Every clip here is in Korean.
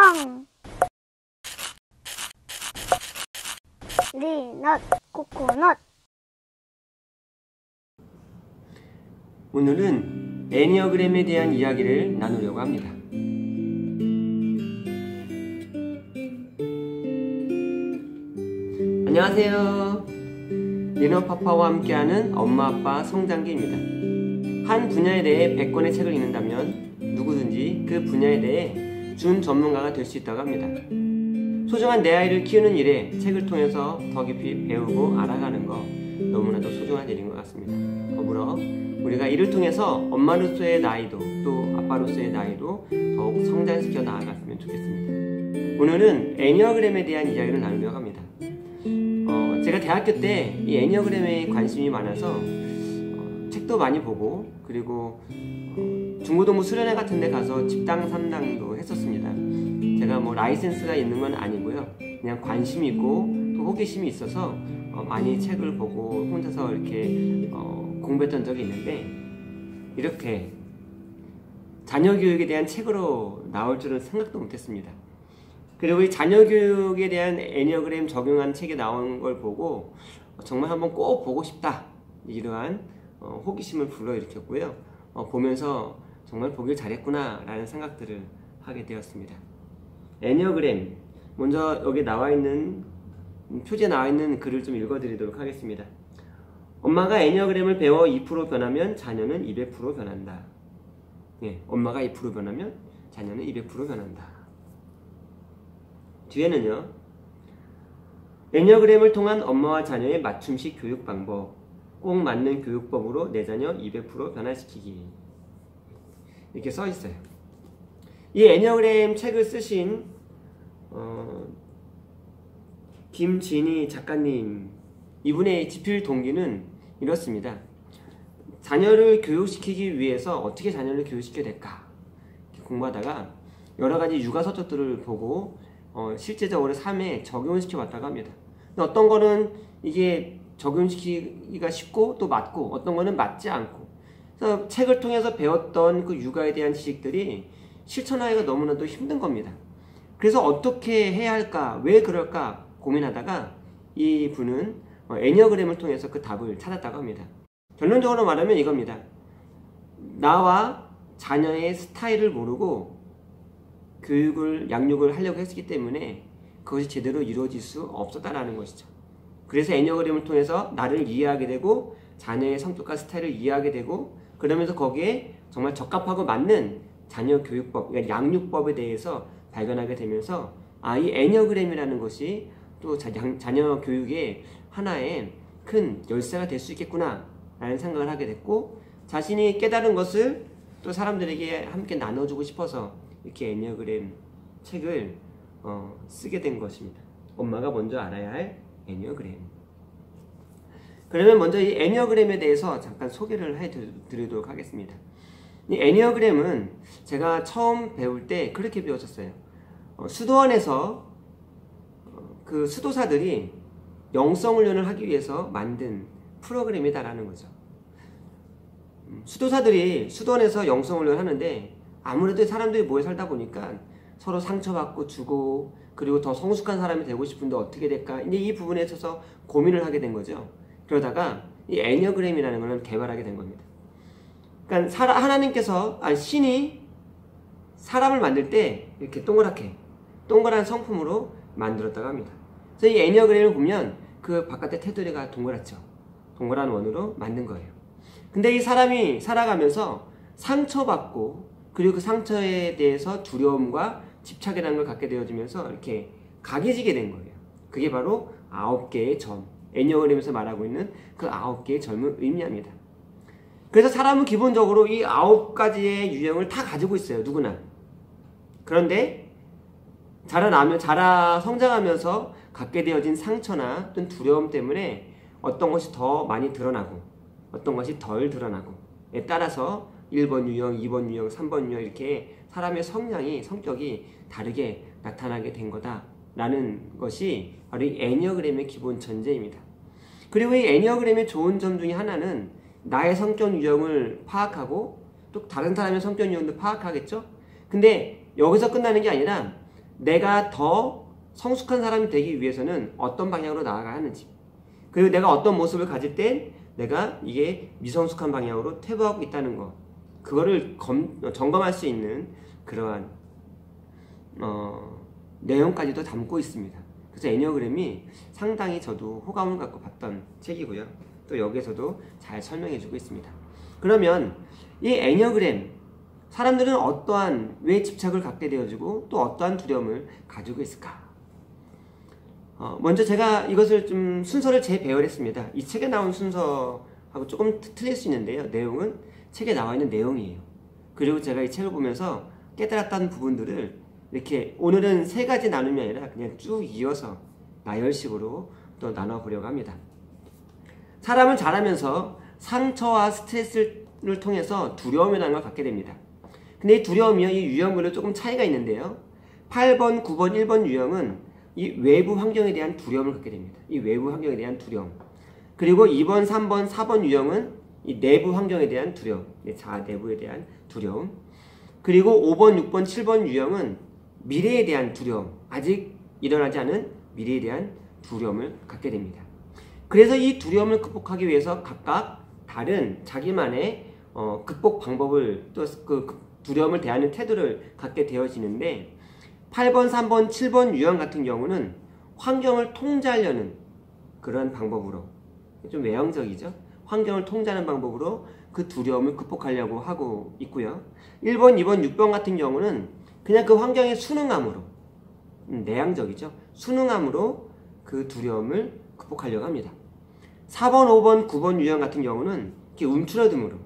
꽝 리넛 코코넛. 오늘은 애니어그램에 대한 이야기를 나누려고 합니다. 안녕하세요. 리너파파와 함께하는 엄마아빠 성장기입니다. 한 분야에 대해 100권의 책을 읽는다면 누구든지 그 분야에 대해 준 전문가가 될 수 있다고 합니다. 소중한 내 아이를 키우는 일에 책을 통해서 더 깊이 배우고 알아가는 거 너무나도 소중한 일인 것 같습니다. 더불어 우리가 이를 통해서 엄마로서의 나이도 또 아빠로서의 나이도 더욱 성장시켜 나아갔으면 좋겠습니다. 오늘은 애니어그램에 대한 이야기를 나누려고 합니다. 제가 대학교 때 이 애니어그램에 관심이 많아서 책도 많이 보고 그리고 중고등부 수련회 같은 데 가서 집당 3당도 했었습니다. 제가 뭐 라이센스가 있는 건 아니고요. 그냥 관심이 있고 또 호기심이 있어서 많이 책을 보고 혼자서 이렇게 공부했던 적이 있는데 이렇게 자녀 교육에 대한 책으로 나올 줄은 생각도 못했습니다. 그리고 이 자녀 교육에 대한 애니어그램 적용한 책이 나온 걸 보고 정말 한번 꼭 보고 싶다 이러한 호기심을 불러일으켰고요. 보면서 정말 보길 잘했구나 라는 생각들을 하게 되었습니다. 애니어그램, 먼저 여기 나와있는 표지에 나와있는 글을 좀 읽어드리도록 하겠습니다. 엄마가 애니어그램을 배워 2% 변하면 자녀는 200% 변한다. 네, 엄마가 2% 변하면 자녀는 200% 변한다. 뒤에는요, 애니어그램을 통한 엄마와 자녀의 맞춤식 교육 방법, 꼭 맞는 교육법으로 내 자녀 200% 변화시키기, 이렇게 써 있어요. 이 애니어그램 책을 쓰신 김진희 작가님, 이분의 집필 동기는 이렇습니다. 자녀를 교육시키기 위해서 어떻게 자녀를 교육시켜야 될까 공부하다가 여러가지 육아 서적들을 보고 실제적으로 삶에 적용시켜 봤다고 합니다. 어떤 거는 이게 적용시키기가 쉽고 또 맞고 어떤 거는 맞지 않고, 그래서 책을 통해서 배웠던 그 육아에 대한 지식들이 실천하기가 너무나도 힘든 겁니다. 그래서 어떻게 해야 할까, 왜 그럴까 고민하다가 이 분은 애니어그램을 통해서 그 답을 찾았다고 합니다. 결론적으로 말하면 이겁니다. 나와 자녀의 스타일을 모르고 교육을, 양육을 하려고 했기 때문에 그것이 제대로 이루어질 수 없었다라는 것이죠. 그래서 애니어그램을 통해서 나를 이해하게 되고 자녀의 성격과 스타일을 이해하게 되고 그러면서 거기에 정말 적합하고 맞는 자녀 교육법, 그러니까 양육법에 대해서 발견하게 되면서 이 애니어그램이라는 것이 또 자녀 교육의 하나의 큰 열쇠가 될 수 있겠구나 라는 생각을 하게 됐고, 자신이 깨달은 것을 또 사람들에게 함께 나눠주고 싶어서 이렇게 애니어그램 책을 쓰게 된 것입니다. 엄마가 먼저 알아야 할 애니어그램. 그러면 먼저 이 애니어그램에 대해서 잠깐 소개를 해드리도록 하겠습니다. 이 애니어그램은 제가 처음 배울 때 그렇게 배웠었어요. 수도원에서 그 수도사들이 영성훈련을 하기 위해서 만든 프로그램이다라는 거죠. 수도사들이 수도원에서 영성훈련을 하는데 아무래도 사람들이 모여 살다 보니까 서로 상처받고 주고 그리고 더 성숙한 사람이 되고 싶은데 어떻게 될까, 이제 이 부분에 있어서 고민을 하게 된 거죠. 그러다가 이 애니어그램이라는 것을 개발하게 된 겁니다. 그러니까 하나님께서, 신이 사람을 만들 때 이렇게 동그란 성품으로 만들었다고 합니다. 그래서 이 애니어그램을 보면 그 바깥에 테두리가 동그랗죠. 동그란 원으로 만든 거예요. 근데 이 사람이 살아가면서 상처받고 그리고 그 상처에 대해서 두려움과 집착이라는 걸 갖게 되어지면서 이렇게 각이지게 된 거예요. 그게 바로 9개의 점, 애니어그램에서 말하고 있는 그 9개의 점을 의미합니다. 그래서 사람은 기본적으로 이 9가지의 유형을 다 가지고 있어요, 누구나. 그런데 성장하면서 갖게 되어진 상처나 또는 두려움 때문에 어떤 것이 더 많이 드러나고 어떤 것이 덜 드러나고에 따라서 1번 유형, 2번 유형, 3번 유형 이렇게 사람의 성격이 다르게 나타나게 된 거다라는 것이 바로 이 애니어그램의 기본 전제입니다. 그리고 이 애니어그램의 좋은 점 중에 하나는 나의 성격 유형을 파악하고 또 다른 사람의 성격 유형도 파악하겠죠? 근데 여기서 끝나는 게 아니라 내가 더 성숙한 사람이 되기 위해서는 어떤 방향으로 나아가야 하는지, 그리고 내가 어떤 모습을 가질 땐 내가 이게 미성숙한 방향으로 퇴보하고 있다는 거, 그거를 점검할 수 있는 그러한 내용까지도 담고 있습니다. 그래서 애니어그램이 상당히 저도 호감을 갖고 봤던 책이고요. 또 여기에서도 잘 설명해주고 있습니다. 그러면 이 애니어그램, 사람들은 왜 집착을 갖게 되어지고 또 어떠한 두려움을 가지고 있을까? 먼저 제가 이것을 좀 순서를 재배열했습니다. 이 책에 나온 순서하고 조금 틀릴 수 있는데요. 내용은 책에 나와 있는 내용이에요. 그리고 제가 이 책을 보면서 깨달았다는 부분들을 이렇게 오늘은 3가지 나눔이 아니라 그냥 쭉 이어서 나열식으로 또 나눠보려고 합니다. 사람은 자라면서 상처와 스트레스를 통해서 두려움이라는 걸 갖게 됩니다. 근데 이 두려움이요, 이 유형별로 조금 차이가 있는데요. 8번, 9번, 1번 유형은 이 외부 환경에 대한 두려움을 갖게 됩니다. 이 외부 환경에 대한 두려움. 그리고 2번, 3번, 4번 유형은 이 내부 환경에 대한 두려움, 자아 내부에 대한 두려움. 그리고 5번, 6번, 7번 유형은 미래에 대한 두려움, 아직 일어나지 않은 미래에 대한 두려움을 갖게 됩니다. 그래서 이 두려움을 극복하기 위해서 각각 다른 자기만의 극복 방법을, 또 그 두려움을 대하는 태도를 갖게 되어지는데, 8번, 3번, 7번 유형 같은 경우는 환경을 통제하려는 그런 방법으로, 좀 외형적이죠. 환경을 통제하는 방법으로 그 두려움을 극복하려고 하고 있고요. 1번, 2번, 6번 같은 경우는 그냥 그 환경에 순응함으로, 내향적이죠. 순응함으로 그 두려움을 극복하려고 합니다. 4번, 5번, 9번 유형 같은 경우는 이렇게 움츠러듦으로,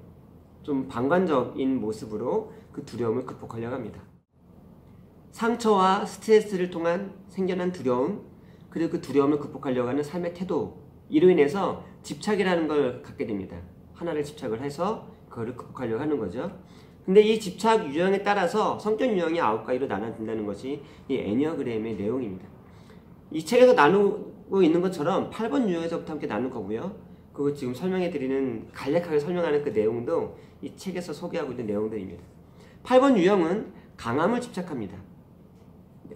좀 방관적인 모습으로 그 두려움을 극복하려고 합니다. 상처와 스트레스를 통한 생겨난 두려움, 그리고 그 두려움을 극복하려고 하는 삶의 태도, 이로 인해서 집착이라는 걸 갖게 됩니다. 하나를 집착을 해서 그거를 극복하려고 하는 거죠. 근데 이 집착 유형에 따라서 성격 유형이 9가지로 나눠진다는 것이 이 애니어그램의 내용입니다. 이 책에서 나누고 있는 것처럼 8번 유형에서부터 함께 나눌 거고요. 그리고 지금 설명해드리는, 간략하게 설명하는 그 내용도 이 책에서 소개하고 있는 내용들입니다. 8번 유형은 강함을 집착합니다.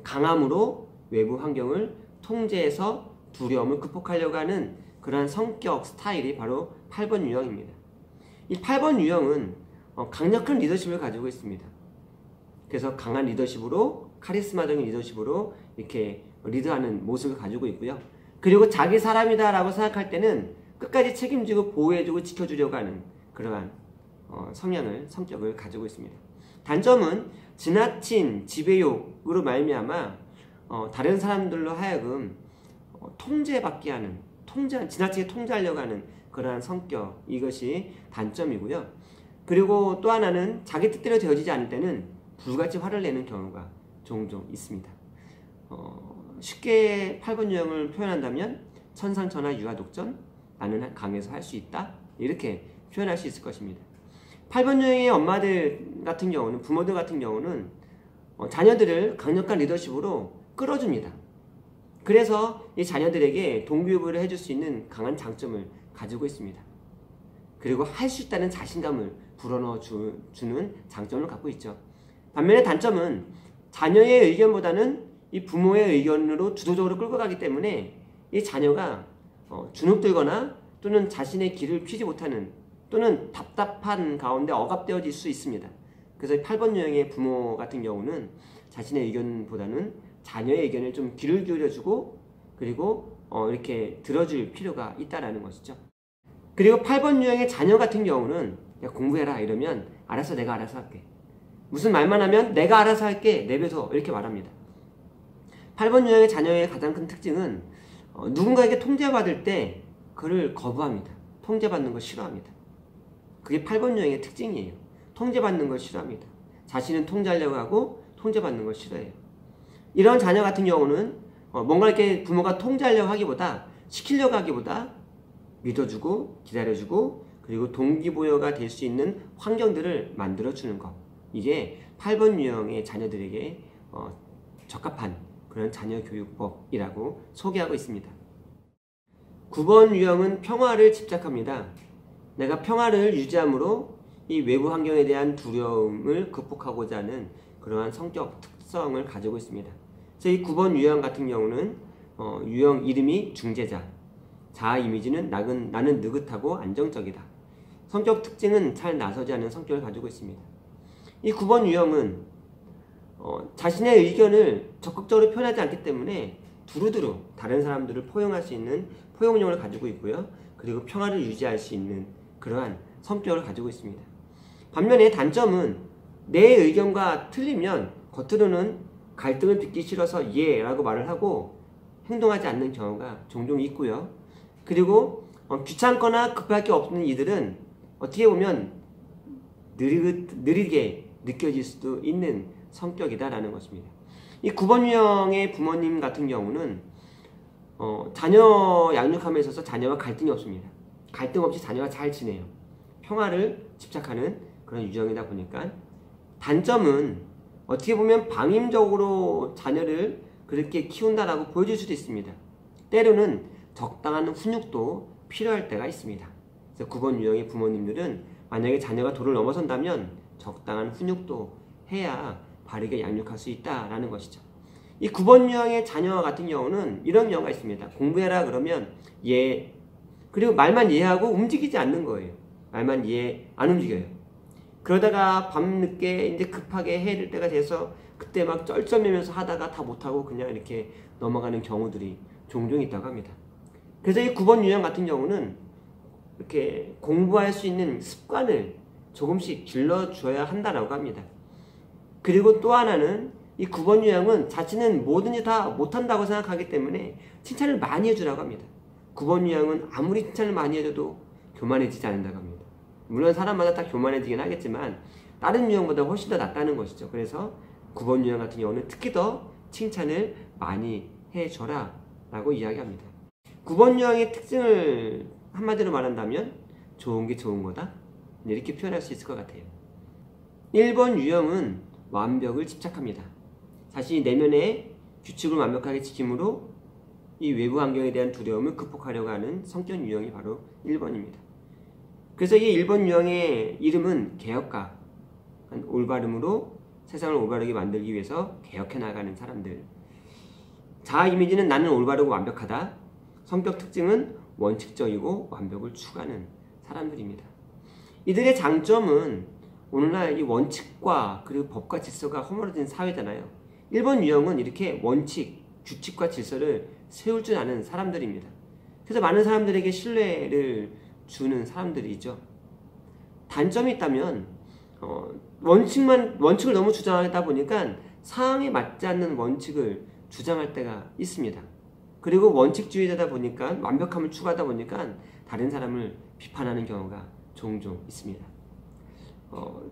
강함으로 외부 환경을 통제해서 두려움을 극복하려고 하는 그러한 성격 스타일이 바로 8번 유형입니다. 이 8번 유형은 강력한 리더십을 가지고 있습니다. 그래서 강한 리더십으로, 카리스마적인 리더십으로 이렇게 리드하는 모습을 가지고 있고요. 그리고 자기 사람이다 라고 생각할 때는 끝까지 책임지고 보호해주고 지켜주려고 하는 그러한 성격을 가지고 있습니다. 단점은 지나친 지배욕으로 말미암아 다른 사람들로 하여금 통제받게 하는, 지나치게 통제하려고 하는 그러한 성격, 이것이 단점이고요. 그리고 또 하나는 자기 뜻대로 되어지지 않을 때는 불같이 화를 내는 경우가 종종 있습니다. 쉽게 8번 유형을 표현한다면 천상천하 유아독전, 나는 강해서 할 수 있다, 이렇게 표현할 수 있을 것입니다. 8번 유형의 엄마들 같은 경우는, 부모들 같은 경우는 자녀들을 강력한 리더십으로 끌어줍니다. 그래서 이 자녀들에게 동기부여를 해줄 수 있는 강한 장점을 가지고 있습니다. 그리고 할 수 있다는 자신감을 불어넣어 주는 장점을 갖고 있죠. 반면에 단점은 자녀의 의견보다는 이 부모의 의견으로 주도적으로 끌고 가기 때문에 이 자녀가 주눅들거나 또는 자신의 길을 펴지 못하는, 또는 답답한 가운데 억압되어질 수 있습니다. 그래서 8번 유형의 부모 같은 경우는 자신의 의견보다는 자녀의 의견을 좀 귀를 기울여주고, 그리고 이렇게 들어줄 필요가 있다는 것이죠. 그리고 8번 유형의 자녀 같은 경우는 야, 공부해라 이러면 알았어, 내가 알아서 할게. 무슨 말만 하면 내가 알아서 할게, 내뱉어, 이렇게 말합니다. 8번 유형의 자녀의 가장 큰 특징은 누군가에게 통제받을 때 그를 거부합니다. 통제받는 걸 싫어합니다. 그게 8번 유형의 특징이에요. 통제받는 걸 싫어합니다. 자신은 통제하려고 하고 통제받는 걸 싫어해요. 이런 자녀 같은 경우는 뭔가 이렇게 부모가 통제하려고 하기보다, 시키려고 하기보다 믿어주고 기다려주고, 그리고 동기부여가 될 수 있는 환경들을 만들어주는 것, 이게 8번 유형의 자녀들에게 적합한 그런 자녀 교육법이라고 소개하고 있습니다. 9번 유형은 평화를 집착합니다. 내가 평화를 유지함으로 이 외부 환경에 대한 두려움을 극복하고자 하는 그러한 성격 특성을 가지고 있습니다. 그래서 이 9번 유형 같은 경우는 유형 이름이 중재자, 자아 이미지는 나는 느긋하고 안정적이다. 성격 특징은 잘 나서지 않는 성격을 가지고 있습니다. 이 9번 유형은 자신의 의견을 적극적으로 표현하지 않기 때문에 두루두루 다른 사람들을 포용할 수 있는 포용력을 가지고 있고요. 그리고 평화를 유지할 수 있는 그러한 성격을 가지고 있습니다. 반면에 단점은 내 의견과 틀리면 겉으로는 갈등을 빚기 싫어서 예 라고 말을 하고 행동하지 않는 경우가 종종 있고요. 그리고 귀찮거나 급할 게 없는 이들은 어떻게 보면 느리게 느껴질 수도 있는 성격이다라는 것입니다. 이 9번 유형의 부모님 같은 경우는 자녀 양육함에 있어서 자녀와 갈등이 없습니다. 갈등 없이 자녀가 잘 지내요. 평화를 집착하는 그런 유형이다 보니까 단점은 어떻게 보면 방임적으로 자녀를 그렇게 키운다라고 보여줄 수도 있습니다. 때로는 적당한 훈육도 필요할 때가 있습니다. 그래서 9번 유형의 부모님들은 만약에 자녀가 도를 넘어선다면 적당한 훈육도 해야 바르게 양육할 수 있다라는 것이죠. 이 9번 유형의 자녀 같은 경우는 이런 경우가 있습니다. 공부해라 그러면 예, 그리고 말만 이해하고 움직이지 않는 거예요. 말만 이해 안 움직여요. 그러다가 밤늦게 이제 급하게 해야 될 때가 돼서 그때 막 쩔쩔매면서 하다가 다 못하고 그냥 이렇게 넘어가는 경우들이 종종 있다고 합니다. 그래서 이 9번 유형 같은 경우는 이렇게 공부할 수 있는 습관을 조금씩 길러줘야 한다라고 합니다. 그리고 또 하나는 이 9번 유형은 자신은 뭐든지 다 못한다고 생각하기 때문에 칭찬을 많이 해주라고 합니다. 9번 유형은 아무리 칭찬을 많이 해줘도 교만해지지 않는다고 합니다. 물론 사람마다 다 교만해지긴 하겠지만 다른 유형보다 훨씬 더 낫다는 것이죠. 그래서 9번 유형 같은 경우는 특히 더 칭찬을 많이 해줘라 라고 이야기합니다. 9번 유형의 특징을 한마디로 말한다면 좋은 게 좋은 거다 이렇게 표현할 수 있을 것 같아요. 1번 유형은 완벽을 집착합니다. 자신이 내면의 규칙을 완벽하게 지킴으로 이 외부 환경에 대한 두려움을 극복하려고 하는 성격 유형이 바로 1번입니다. 그래서 이 1번 유형의 이름은 개혁가, 올바름으로 세상을 올바르게 만들기 위해서 개혁해 나가는 사람들. 자아 이미지는 나는 올바르고 완벽하다. 성격 특징은 원칙적이고 완벽을 추구하는 사람들입니다. 이들의 장점은 오늘날 이 원칙과 그리고 법과 질서가 허물어진 사회잖아요. 1번 유형은 이렇게 원칙, 규칙과 질서를 세울 줄 아는 사람들입니다. 그래서 많은 사람들에게 신뢰를 주는 사람들이죠. 단점이 있다면 원칙을 너무 주장하다 보니까 상황에 맞지 않는 원칙을 주장할 때가 있습니다. 그리고 원칙주의자다 보니까 완벽함을 추구하다 보니까 다른 사람을 비판하는 경우가 종종 있습니다.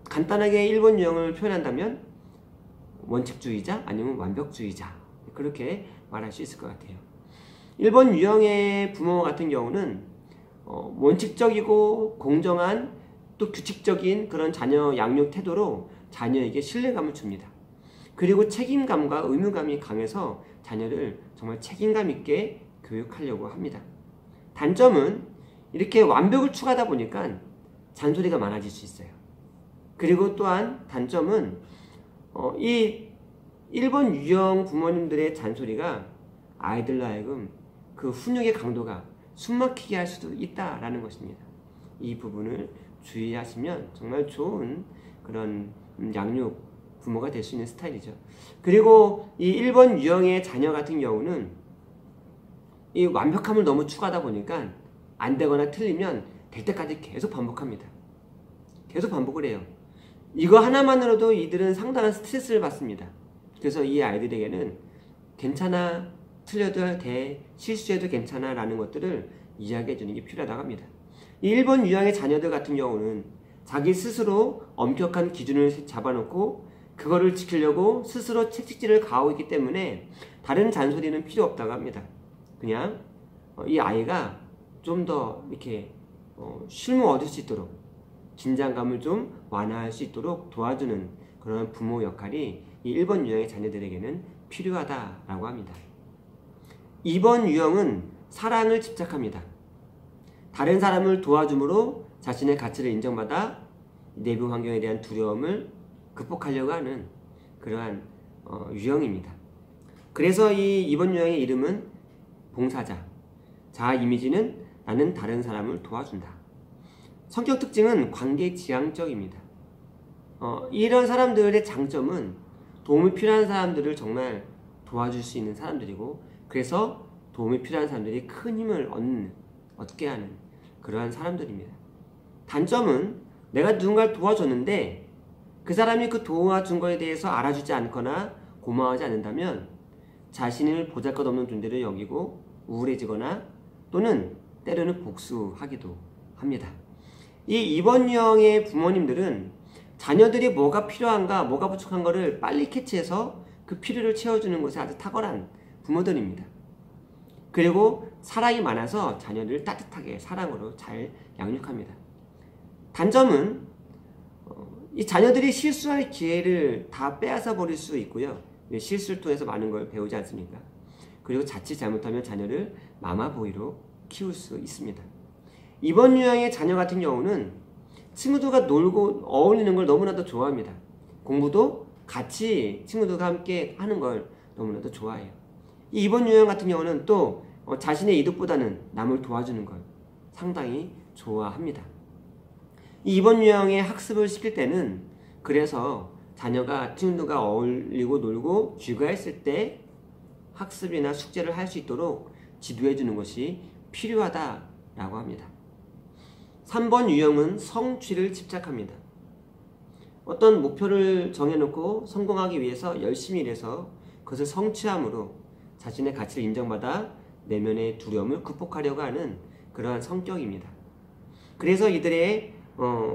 간단하게 1번 유형을 표현한다면 원칙주의자 아니면 완벽주의자 그렇게 말할 수 있을 것 같아요. 1번 유형의 부모 같은 경우는 원칙적이고 공정한 또 규칙적인 그런 자녀 양육 태도로 자녀에게 신뢰감을 줍니다. 그리고 책임감과 의무감이 강해서 자녀를 정말 책임감 있게 교육하려고 합니다. 단점은 이렇게 완벽을 추구하다 보니까 잔소리가 많아질 수 있어요. 그리고 또한 단점은 이 1번 유형 부모님들의 잔소리가 아이들로 하여금 그 훈육의 강도가 숨막히게 할 수도 있다라는 것입니다. 이 부분을 주의하시면 정말 좋은 그런 양육 부모가 될 수 있는 스타일이죠. 그리고 이 1번 유형의 자녀 같은 경우는 이 완벽함을 너무 추구하다 보니까 안 되거나 틀리면 될 때까지 계속 반복합니다. 계속 반복을 해요. 이거 하나만으로도 이들은 상당한 스트레스를 받습니다. 그래서 이 아이들에게는 괜찮아, 틀려도 돼, 실수해도 괜찮아 라는 것들을 이야기해 주는 게 필요하다고 합니다. 이 1번 유형의 자녀들 같은 경우는 자기 스스로 엄격한 기준을 잡아놓고 그거를 지키려고 스스로 채찍질을 가하고 있기 때문에 다른 잔소리는 필요 없다고 합니다. 그냥 이 아이가 좀 더 이렇게 쉼을 얻을 수 있도록 긴장감을 좀 완화할 수 있도록 도와주는 그런 부모 역할이 이 1번 유형의 자녀들에게는 필요하다라고 합니다. 2번 유형은 사랑을 집착합니다. 다른 사람을 도와줌으로 자신의 가치를 인정받아 내부 환경에 대한 두려움을 극복하려고 하는 그러한 유형입니다. 그래서 이 2번 유형의 이름은 봉사자. 자아 이미지는 나는 다른 사람을 도와준다. 성격 특징은 관계지향적입니다. 이런 사람들의 장점은 도움이 필요한 사람들을 정말 도와줄 수 있는 사람들이고, 그래서 도움이 필요한 사람들이 큰 힘을 얻게 하는 그러한 사람들입니다. 단점은 내가 누군가를 도와줬는데 그 사람이 그 도와준 거에 대해서 알아주지 않거나 고마워하지 않는다면 자신을 보잘것없는 존재로 여기고 우울해지거나 또는 때로는 복수하기도 합니다. 이 2번 유형의 부모님들은 자녀들이 뭐가 필요한가, 뭐가 부족한 거를 빨리 캐치해서 그 필요를 채워주는 것에 아주 탁월한 부모들입니다. 그리고 사랑이 많아서 자녀들을 따뜻하게 사랑으로 잘 양육합니다. 단점은 이 자녀들이 실수할 기회를 다 빼앗아 버릴 수 있고요. 실수를 통해서 많은 걸 배우지 않습니까? 그리고 자칫 잘못하면 자녀를 마마보이로 키울 수 있습니다. 이번 유형의 자녀 같은 경우는 친구들과 놀고 어울리는 걸 너무나도 좋아합니다. 공부도 같이 친구들과 함께 하는 걸 너무나도 좋아해요. 이 2번 유형 같은 경우는 또 자신의 이득보다는 남을 도와주는 걸 상당히 좋아합니다. 이 2번 유형의 학습을 시킬 때는 그래서 자녀가 친구들과 어울리고 놀고 귀가했을 때 학습이나 숙제를 할 수 있도록 지도해 주는 것이 필요하다라고 합니다. 3번 유형은 성취를 집착합니다. 어떤 목표를 정해놓고 성공하기 위해서 열심히 일해서 그것을 성취함으로 자신의 가치를 인정받아 내면의 두려움을 극복하려고 하는 그러한 성격입니다. 그래서 이들의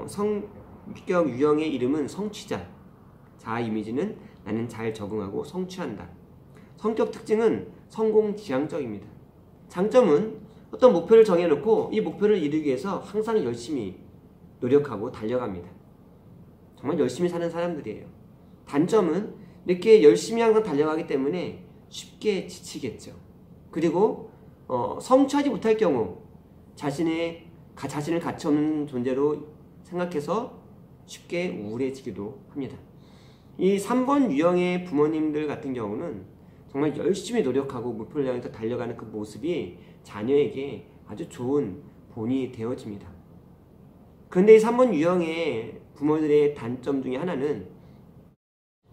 성격 유형의 이름은 성취자. 자아 이미지는 나는 잘 적응하고 성취한다. 성격 특징은 성공지향적입니다. 장점은 어떤 목표를 정해놓고 이 목표를 이루기 위해서 항상 열심히 노력하고 달려갑니다. 정말 열심히 사는 사람들이에요. 단점은 이렇게 열심히 항상 달려가기 때문에 쉽게 지치겠죠. 그리고 성취하지 못할 경우 자신을 가치없는 존재로 생각해서 쉽게 우울해지기도 합니다. 이 3번 유형의 부모님들 같은 경우는 정말 열심히 노력하고 목표를 향해서 달려가는 그 모습이 자녀에게 아주 좋은 본이 되어집니다. 그런데 이 3번 유형의 부모들의 단점 중에 하나는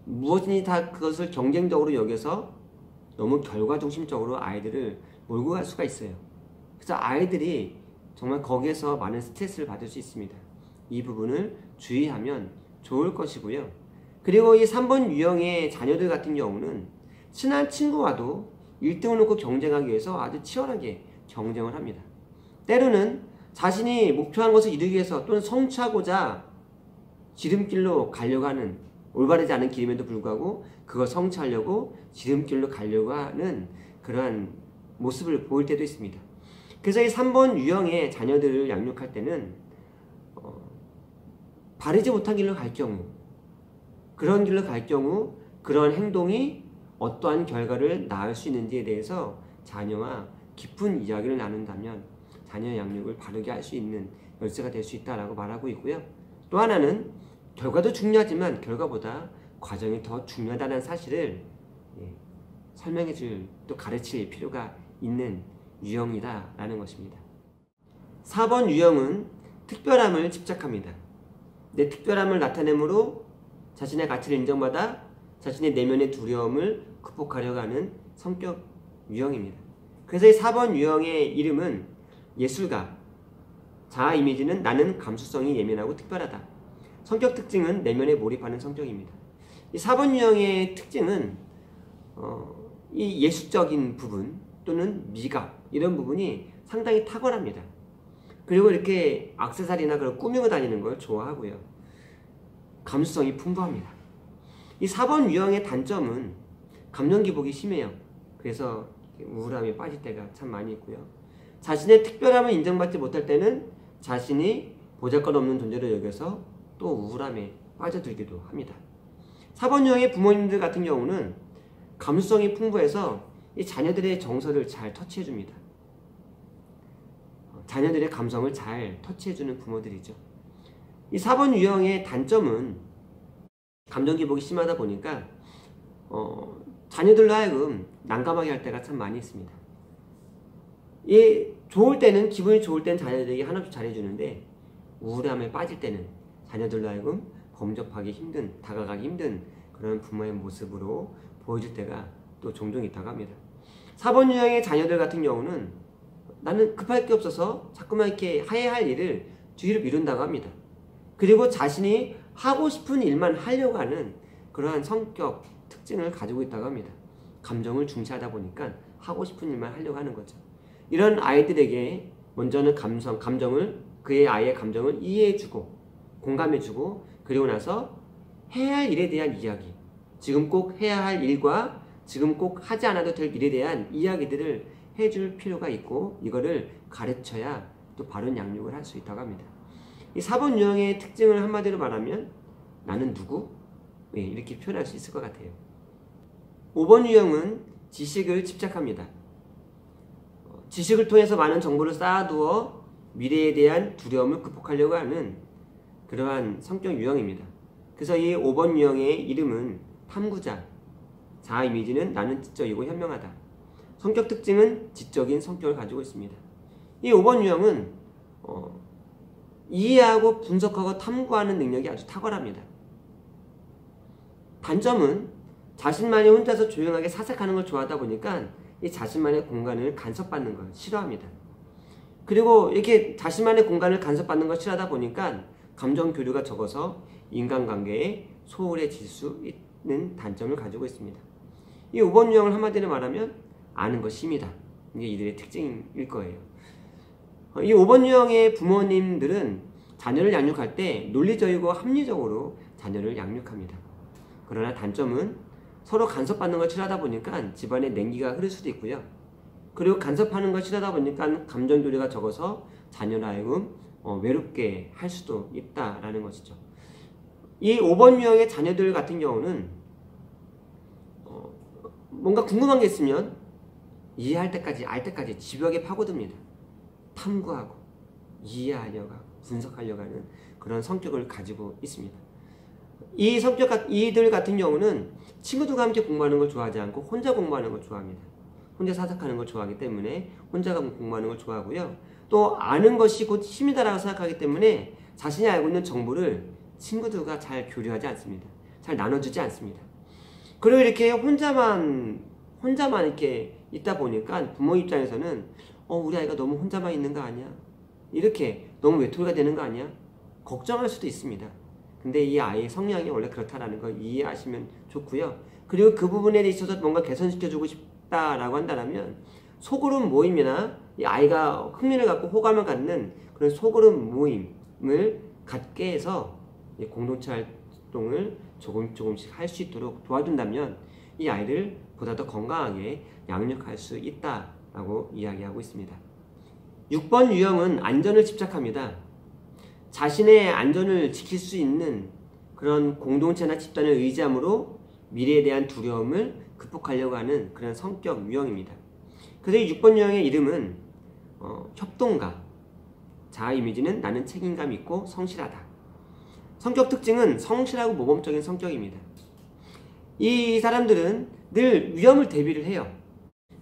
무엇이니 다 그것을 경쟁적으로 여겨서 너무 결과중심적으로 아이들을 몰고 갈 수가 있어요. 그래서 아이들이 정말 거기에서 많은 스트레스를 받을 수 있습니다. 이 부분을 주의하면 좋을 것이고요. 그리고 이 3번 유형의 자녀들 같은 경우는 친한 친구와도 1등을 놓고 경쟁하기 위해서 아주 치열하게 경쟁을 합니다. 때로는 자신이 목표한 것을 이루기 위해서 또는 성취하고자 지름길로 가려고 하는, 올바르지 않은 길임에도 불구하고 그걸 성취하려고 지름길로 가려고 하는 그러한 모습을 보일 때도 있습니다. 그래서 이 3번 유형의 자녀들을 양육할 때는 바르지 못한 길로 갈 경우, 그런 길로 갈 경우 그런 행동이 어떠한 결과를 낳을 수 있는지에 대해서 자녀와 깊은 이야기를 나눈다면 자녀 양육을 바르게 할 수 있는 열쇠가 될 수 있다라고 말하고 있고요. 또 하나는 결과도 중요하지만 결과보다 과정이 더 중요하다는 사실을 설명해 줄, 또 가르칠 필요가 있는 유형이다라는 것입니다. 4번 유형은 특별함을 집착합니다. 내 특별함을 나타내므로 자신의 가치를 인정받아 자신의 내면의 두려움을 극복하려고 하는 성격 유형입니다. 그래서 이 4번 유형의 이름은 예술가. 자아 이미지는 나는 감수성이 예민하고 특별하다. 성격 특징은 내면에 몰입하는 성격입니다. 이 4번 유형의 특징은 이 예술적인 부분 또는 미각, 이런 부분이 상당히 탁월합니다. 그리고 이렇게 액세서리나 그런 꾸미고 다니는 걸 좋아하고요. 감수성이 풍부합니다. 이 4번 유형의 단점은 감정 기복이 심해요. 그래서 우울함에 빠질 때가 참 많이 있고요. 자신의 특별함을 인정받지 못할 때는 자신이 보잘것없는 존재로 여겨서 또 우울함에 빠져들기도 합니다. 4번 유형의 부모님들 같은 경우는 감수성이 풍부해서 이 자녀들의 정서를 잘 터치해줍니다. 자녀들의 감성을 잘 터치해주는 부모들이죠. 이 4번 유형의 단점은 감정 기복이 심하다 보니까 자녀들로 하여금 난감하게 할 때가 참 많이 있습니다. 이 좋을 때는, 기분이 좋을 때는 자녀들에게 한없이 잘해주는데 우울함에 빠질 때는 자녀들로 하여금 범접하기 힘든, 다가가기 힘든 그런 부모의 모습으로 보여줄 때가 또 종종 있다고 합니다. 4번 유형의 자녀들 같은 경우는 나는 급할 게 없어서 자꾸만 이렇게 해야 할 일을 뒤로 미룬다고 합니다. 그리고 자신이 하고 싶은 일만 하려고 하는 그러한 성격 특징을 가지고 있다고 합니다. 감정을 중시하다 보니까 하고 싶은 일만 하려고 하는 거죠. 이런 아이들에게 먼저는 그의 아이의 감정을 이해해주고 공감해주고, 그리고 나서 해야 할 일에 대한 이야기, 지금 꼭 해야 할 일과 지금 꼭 하지 않아도 될 일에 대한 이야기들을 해줄 필요가 있고, 이거를 가르쳐야 또 바른 양육을 할 수 있다고 합니다. 이 4번 유형의 특징을 한마디로 말하면 나는 누구? 이렇게 표현할 수 있을 것 같아요. 5번 유형은 지식을 집착합니다. 지식을 통해서 많은 정보를 쌓아두어 미래에 대한 두려움을 극복하려고 하는 그러한 성격 유형입니다. 그래서 이 5번 유형의 이름은 탐구자, 자아 이미지는 나는 지적이고 현명하다. 성격 특징은 지적인 성격을 가지고 있습니다. 이 5번 유형은 이해하고 분석하고 탐구하는 능력이 아주 탁월합니다. 단점은 자신만이 혼자서 조용하게 사색하는 걸 좋아하다 보니까 이 자신만의 공간을 간섭받는 걸 싫어합니다. 그리고 이렇게 자신만의 공간을 간섭받는 걸 싫어하다 보니까 감정 교류가 적어서 인간관계에 소홀해질 수 있는 단점을 가지고 있습니다. 이 5번 유형을 한마디로 말하면 아는 것이 힘이다. 이게 이들의 특징일 거예요. 이 5번 유형의 부모님들은 자녀를 양육할 때 논리적이고 합리적으로 자녀를 양육합니다. 그러나 단점은 서로 간섭받는 걸 싫어하다 보니까 집안에 냉기가 흐를 수도 있고요. 그리고 간섭하는 걸 싫어하다 보니까 감정 교류가 적어서 자녀를 하여금 외롭게 할 수도 있다라는 것이죠. 이 5번 유형의 자녀들 같은 경우는 뭔가 궁금한 게 있으면 이해할 때까지, 알 때까지 집요하게 파고듭니다. 탐구하고 이해하려고 하고 분석하려고 하는 그런 성격을 가지고 있습니다. 이들 같은 경우는 친구들과 함께 공부하는 걸 좋아하지 않고 혼자 공부하는 걸 좋아합니다. 혼자 사색하는 걸 좋아하기 때문에 혼자 공부하는 걸 좋아하고요. 또 아는 것이 곧 힘이다라고 생각하기 때문에 자신이 알고 있는 정보를 친구들과 잘 교류하지 않습니다. 잘 나눠주지 않습니다. 그리고 이렇게 혼자만 이렇게 있다 보니까 부모 입장에서는 우리 아이가 너무 혼자만 있는 거 아니야? 이렇게 너무 외톨이가 되는 거 아니야? 걱정할 수도 있습니다. 근데 이 아이의 성향이 원래 그렇다라는 걸 이해하시면 좋고요. 그리고 그 부분에 있어서 뭔가 개선시켜주고 싶다라고 한다면 소그룹 모임이나 이 아이가 흥미를 갖고 호감을 갖는 그런 소그룹 모임을 갖게 해서 공동체 활동을 조금씩 할 수 있도록 도와준다면 이 아이를 보다 더 건강하게 양육할 수 있다라고 이야기하고 있습니다. 6번 유형은 안전을 집착합니다. 자신의 안전을 지킬 수 있는 그런 공동체나 집단을 의지함으로 미래에 대한 두려움을 극복하려고 하는 그런 성격 유형입니다. 그래서 이 6번 유형의 이름은 협동가, 자아 이미지는 나는 책임감 있고 성실하다. 성격 특징은 성실하고 모범적인 성격입니다. 이 사람들은 늘 위험을 대비를 해요.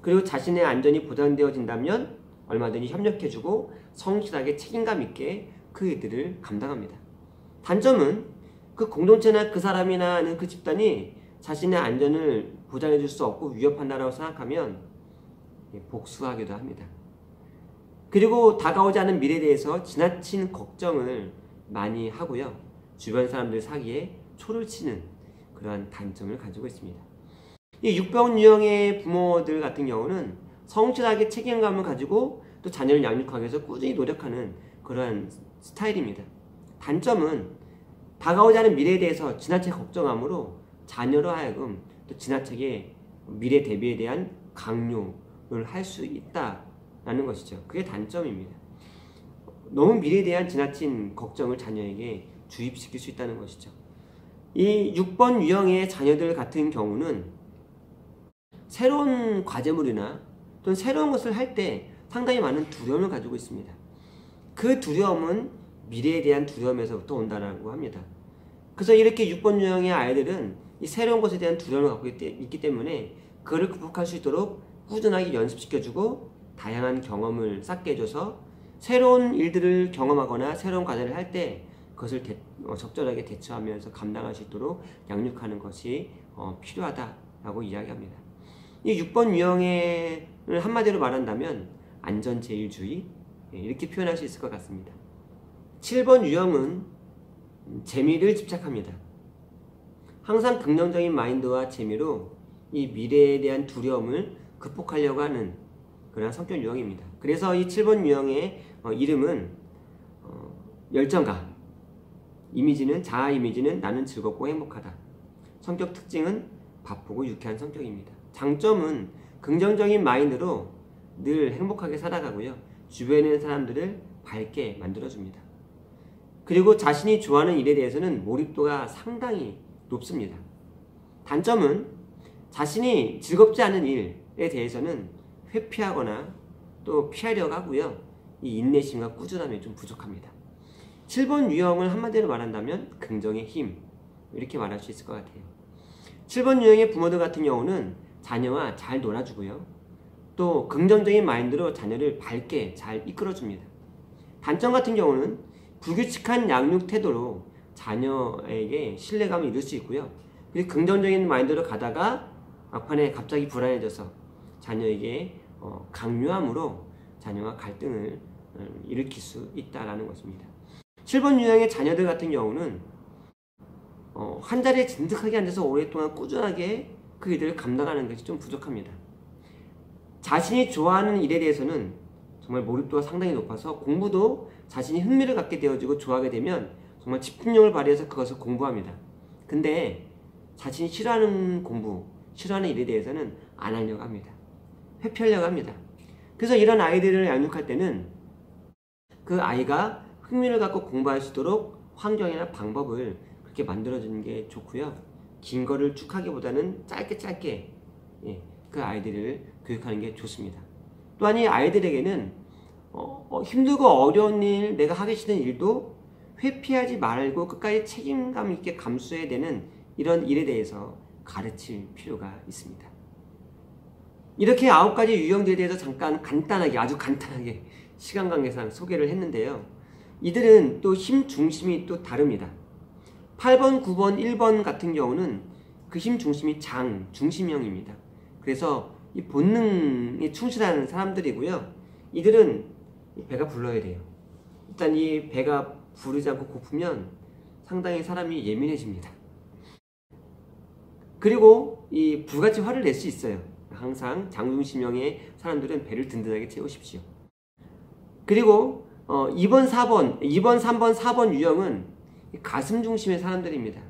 그리고 자신의 안전이 보장되어진다면 얼마든지 협력해주고 성실하게 책임감 있게 그 일들을 감당합니다. 단점은 그 공동체나 그 사람이나 그 집단이 자신의 안전을 보장해줄 수 없고 위협한다고 생각하면 복수하기도 합니다. 그리고 다가오지 않은 미래에 대해서 지나친 걱정을 많이 하고요. 주변 사람들 사기에 초를 치는 그러한 단점을 가지고 있습니다. 이 6번 유형의 부모들 같은 경우는 성실하게 책임감을 가지고 또 자녀를 양육하기 위해서 꾸준히 노력하는 그러한 스타일입니다. 단점은 다가오지 않은 미래에 대해서 지나치게 걱정함으로 자녀로 하여금 또 지나치게 미래 대비에 대한 강요를 할 수 있다라는 것이죠. 그게 단점입니다. 너무 미래에 대한 지나친 걱정을 자녀에게 주입시킬 수 있다는 것이죠. 이 6번 유형의 자녀들 같은 경우는 새로운 과제물이나 또는 새로운 것을 할 때 상당히 많은 두려움을 가지고 있습니다. 그 두려움은 미래에 대한 두려움에서부터 온다고 합니다. 그래서 이렇게 6번 유형의 아이들은 이 새로운 것에 대한 두려움을 갖고 있기 때문에 그를 극복할 수 있도록 꾸준하게 연습시켜주고 다양한 경험을 쌓게 해줘서 새로운 일들을 경험하거나 새로운 과제를 할 때 그것을 적절하게 대처하면서 감당할 수 있도록 양육하는 것이 필요하다라고 이야기합니다. 이 6번 유형을 한마디로 말한다면 안전제일주의, 이렇게 표현할 수 있을 것 같습니다. 7번 유형은 재미를 집착합니다. 항상 긍정적인 마인드와 재미로 이 미래에 대한 두려움을 극복하려고 하는 그런 성격 유형입니다. 그래서 이 7번 유형의 이름은 열정가, 자아 이미지는 나는 즐겁고 행복하다. 성격 특징은 바쁘고 유쾌한 성격입니다. 장점은 긍정적인 마인드로 늘 행복하게 살아가고요. 주변에 있는 사람들을 밝게 만들어줍니다. 그리고 자신이 좋아하는 일에 대해서는 몰입도가 상당히 높습니다. 단점은 자신이 즐겁지 않은 일에 대해서는 회피하거나 또 피하려고 하고요. 이 인내심과 꾸준함이 좀 부족합니다. 7번 유형을 한마디로 말한다면 긍정의 힘, 이렇게 말할 수 있을 것 같아요. 7번 유형의 부모들 같은 경우는 자녀와 잘 놀아주고요. 또 긍정적인 마인드로 자녀를 밝게 잘 이끌어줍니다. 단점 같은 경우는 불규칙한 양육 태도로 자녀에게 신뢰감을 잃을 수 있고요. 그리고 긍정적인 마인드로 가다가 막판에 갑자기 불안해져서 자녀에게 강요함으로 자녀와 갈등을 일으킬 수 있다는 것입니다. 7번 유형의 자녀들 같은 경우는 한 자리에 진득하게 앉아서 오랫동안 꾸준하게 그 일을 감당하는 것이 좀 부족합니다. 자신이 좋아하는 일에 대해서는 정말 몰입도가 상당히 높아서 공부도 자신이 흥미를 갖게 되어지고 좋아하게 되면 정말 집중력을 발휘해서 그것을 공부합니다. 근데 자신이 싫어하는 공부, 싫어하는 일에 대해서는 안 하려고 합니다. 회피하려고 합니다. 그래서 이런 아이들을 양육할 때는 그 아이가 흥미를 갖고 공부할 수 있도록 환경이나 방법을 그렇게 만들어주는 게 좋고요. 긴 거를 쭉 하기보다는 짧게 그 아이들을 교육하는 게 좋습니다. 또한 이 아이들에게는 힘들고 어려운 일, 내가 하기 싫은 일도 회피하지 말고 끝까지 책임감 있게 감수해야 되는 이런 일에 대해서 가르칠 필요가 있습니다. 이렇게 9가지 유형들에 대해서 잠깐 아주 간단하게 시간 관계상 소개를 했는데요. 이들은 또 힘 중심이 또 다릅니다. 8번, 9번, 1번 같은 경우는 그 힘 중심이 중심형입니다. 그래서 이 본능에 충실한 사람들이고요. 이들은 배가 불러야 돼요. 일단 이 배가 부르지 않고 고프면 상당히 사람이 예민해집니다. 그리고 이 불같이 화를 낼 수 있어요. 항상 장중심형의 사람들은 배를 든든하게 채우십시오. 그리고 2번, 3번, 4번 유형은 가슴 중심의 사람들입니다.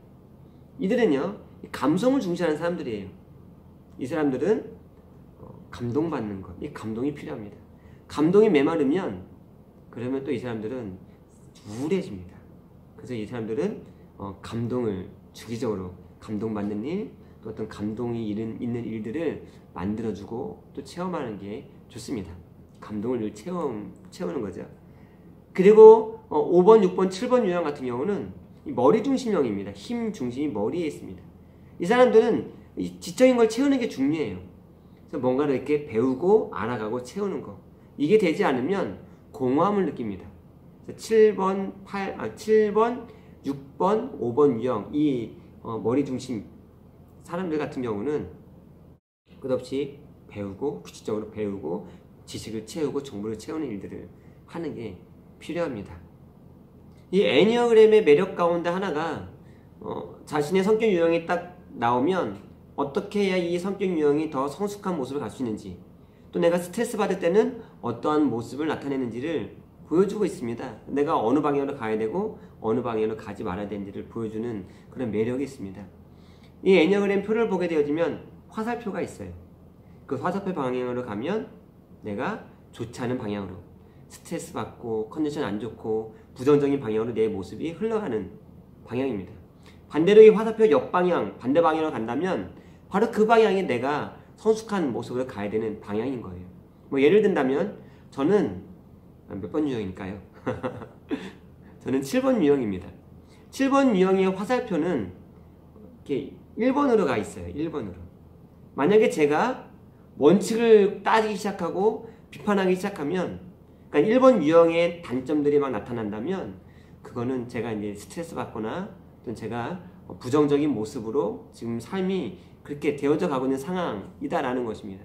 이들은요, 감성을 중시하는 사람들이에요. 이 사람들은 감동받는 것, 이 감동이 필요합니다. 감동이 메마르면 그러면 또 이 사람들은 우울해집니다. 그래서 이 사람들은 감동을 주기적으로 감동받는 일, 또 어떤 감동이 있는 일들을 만들어주고 또 체험하는 게 좋습니다. 감동을 늘 채우는 거죠. 그리고 5번, 6번, 7번 유형 같은 경우는 머리 중심형입니다. 힘 중심이 머리에 있습니다. 이 사람들은 지적인 걸 채우는 게 중요해요. 그래서 뭔가를 이렇게 배우고 알아가고 채우는 거. 이게 되지 않으면 공허함을 느낍니다. 그래서 7번, 6번, 5번 유형, 이 머리 중심 사람들 같은 경우는 끝없이 배우고, 규칙적으로 배우고, 지식을 채우고, 정보를 채우는 일들을 하는 게 필요합니다. 이 애니어그램의 매력 가운데 하나가 자신의 성격 유형이 딱 나오면 어떻게 해야 이 성격 유형이 더 성숙한 모습을 갈 수 있는지, 또 내가 스트레스 받을 때는 어떠한 모습을 나타내는지를 보여주고 있습니다. 내가 어느 방향으로 가야 되고 어느 방향으로 가지 말아야 되는지를 보여주는 그런 매력이 있습니다. 이 애니어그램 표를 보게 되어지면 화살표가 있어요. 그 화살표 방향으로 가면 내가 좋지 않은 방향으로, 스트레스 받고 컨디션 안 좋고 부정적인 방향으로 내 모습이 흘러가는 방향입니다. 반대로 이 화살표 역방향, 반대 방향으로 간다면 바로 그 방향이 내가 성숙한 모습으로 가야 되는 방향인 거예요. 뭐 예를 든다면 저는 몇 번 유형일까요? 저는 7번 유형입니다. 7번 유형의 화살표는 이렇게 1번으로 가 있어요. 1번으로. 만약에 제가 원칙을 따지기 시작하고 비판하기 시작하면, 그러니까 1번 유형의 단점들이 막 나타난다면 그거는 제가 이제 스트레스 받거나 또는 제가 부정적인 모습으로 지금 삶이 그렇게 되어져 가고 있는 상황이다라는 것입니다.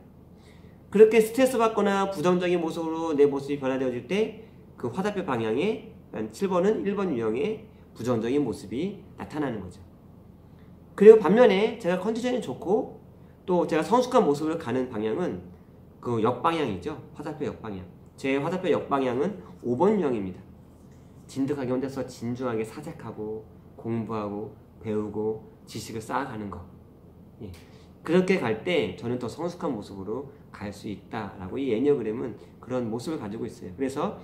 그렇게 스트레스 받거나 부정적인 모습으로 내 모습이 변화되어질 때 그 화살표 방향에, 그러니까 7번은 1번 유형의 부정적인 모습이 나타나는 거죠. 그리고 반면에 제가 컨디션이 좋고 또 제가 성숙한 모습을 가는 방향은 그 역방향이죠. 화살표 역방향. 제 화살표 역방향은 5번 유형입니다. 진득하게 혼자서 진중하게 사색하고 공부하고 배우고 지식을 쌓아가는 거. 예. 그렇게 갈 때 저는 더 성숙한 모습으로 갈 수 있다라고 이 애니어그램은 그런 모습을 가지고 있어요. 그래서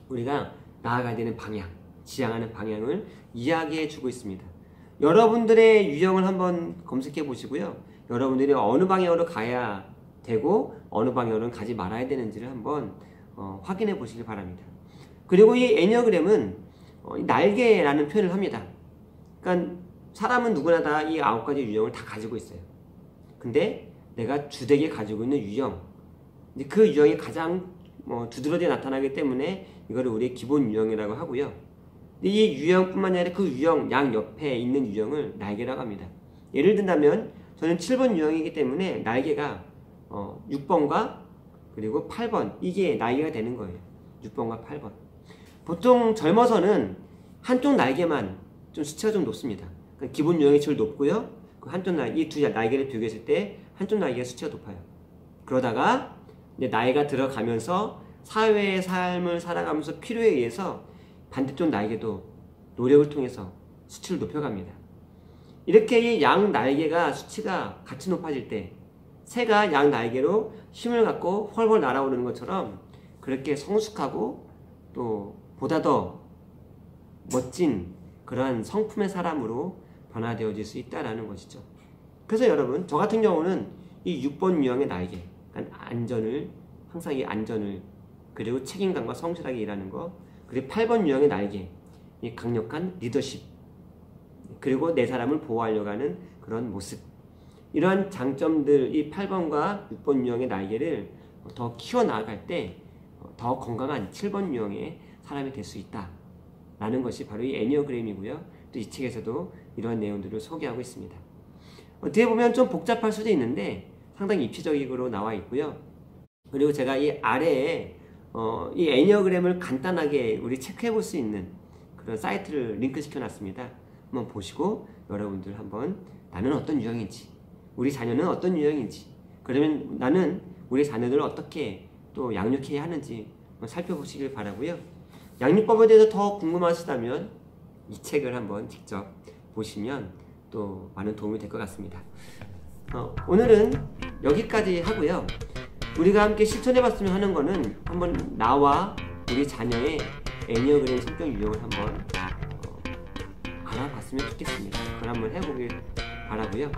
우리가 나아가야 되는 방향, 지향하는 방향을 이야기해 주고 있습니다. 여러분들의 유형을 한번 검색해 보시고요. 여러분들이 어느 방향으로 가야 되고 어느 방향으로는 가지 말아야 되는지를 한번 확인해 보시길 바랍니다. 그리고 이 애니어그램은 날개라는 표현을 합니다. 그러니까 사람은 누구나 다 이 9가지 유형을 다 가지고 있어요. 근데 내가 주되게 가지고 있는 유형, 그 유형이 가장 두드러져 나타나기 때문에 이거를 우리의 기본 유형이라고 하고요. 이 유형뿐만 아니라 그 유형 양 옆에 있는 유형을 날개라고 합니다. 예를 든다면 저는 7번 유형이기 때문에 날개가 6번과 그리고 8번, 이게 날개가 되는 거예요. 6번과 8번. 보통 젊어서는 한쪽 날개만 좀 수치가 좀 높습니다. 그러니까 기본 유형이 제일 높고요. 그 한쪽 날개, 이 두 날개를 비교했을 때 한쪽 날개가 수치가 높아요. 그러다가 이제 나이가 들어가면서 사회의 삶을 살아가면서 필요에 의해서 반대쪽 날개도 노력을 통해서 수치를 높여갑니다. 이렇게 이 양 날개가 수치가 같이 높아질 때 새가 양 날개로 힘을 갖고 훨훨 날아오르는 것처럼 그렇게 성숙하고 또 보다 더 멋진 그러한 성품의 사람으로 변화되어질 수 있다는 것이죠. 그래서 여러분, 저 같은 경우는 이 6번 유형의 날개, 그러니까 안전을, 항상 이 안전을, 그리고 책임감과 성실하게 일하는 거, 그리고 8번 유형의 날개, 이 강력한 리더십, 그리고 내 사람을 보호하려고 하는 그런 모습, 이러한 장점들, 이 8번과 6번 유형의 날개를 더 키워나갈 때 더 건강한 7번 유형의 사람이 될 수 있다 라는 것이 바로 이 애니어그램이고요. 또 이 책에서도 이러한 내용들을 소개하고 있습니다. 어떻게 보면 좀 복잡할 수도 있는데 상당히 입체적으로 나와 있고요. 그리고 제가 이 아래에 이 애니어그램을 간단하게 우리 체크해 볼 수 있는 그런 사이트를 링크 시켜 놨습니다. 한번 보시고 여러분들 한번 나는 어떤 유형인지, 우리 자녀는 어떤 유형인지, 그러면 나는 우리 자녀들을 어떻게 또 양육해야 하는지 살펴보시길 바라고요. 양육법에 대해서 더 궁금하시다면 이 책을 한번 직접 보시면 또 많은 도움이 될 것 같습니다. 오늘은 여기까지 하고요. 우리가 함께 실천해봤으면 하는 거는 한번 나와 우리 자녀의 애니어그램 성격 유형을 한번 알아봤으면 좋겠습니다. 그걸 한번 해보길 바라고요.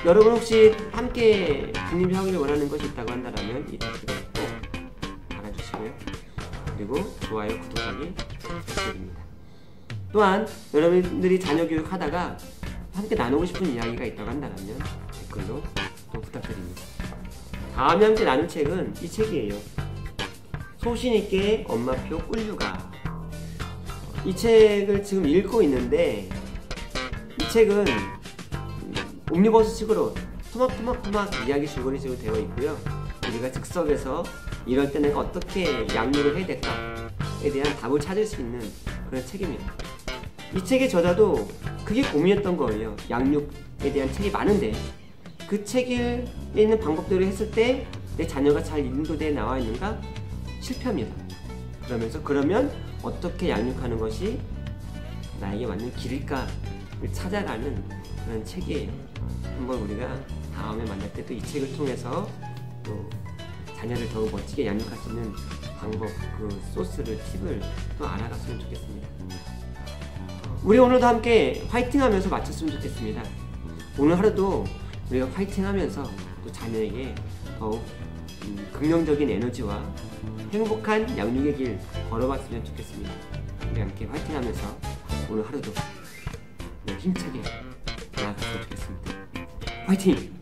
여러분 혹시 함께 독립하기를 원하는 것이 있다고 한다면 이 댓글을 꼭 달아주시고요. 그리고 좋아요, 구독하기 부탁드립니다. 또한 여러분들이 자녀 교육하다가 함께 나누고 싶은 이야기가 있다고 한다면 댓글로 또 부탁드립니다. 다음에 함께 나눌 책은 이 책이에요. 소신있게 엄마표 꿀육아. 이 책을 지금 읽고 있는데 이 책은 옴니버스 식으로 토막토막 이야기 줄거리식으로 되어 있고요. 우리가 즉석에서 이럴 때 내가 어떻게 양육을 해야 될까에 대한 답을 찾을 수 있는 그런 책입니다. 이 책의 저자도 그게 고민했던 거예요. 양육에 대한 책이 많은데 그 책에 있는 방법대로 했을 때 내 자녀가 잘 인도되어 나와 있는가? 실패합니다. 그러면 어떻게 양육하는 것이 나에게 맞는 길일까를 찾아가는 그런 책이에요. 한번 우리가 다음에 만날 때 또 이 책을 통해서 또 자녀를 더욱 멋지게 양육할 수 있는 방법, 그 소스를, 팁을 또 알아갔으면 좋겠습니다. 우리 오늘도 함께 화이팅 하면서 마쳤으면 좋겠습니다. 오늘 하루도 우리가 화이팅 하면서 또 자녀에게 더욱 긍정적인 에너지와 행복한 양육의 길 걸어봤으면 좋겠습니다. 우리 함께 화이팅 하면서 오늘 하루도 힘차게 나아갔으면 좋겠습니다. 화이팅!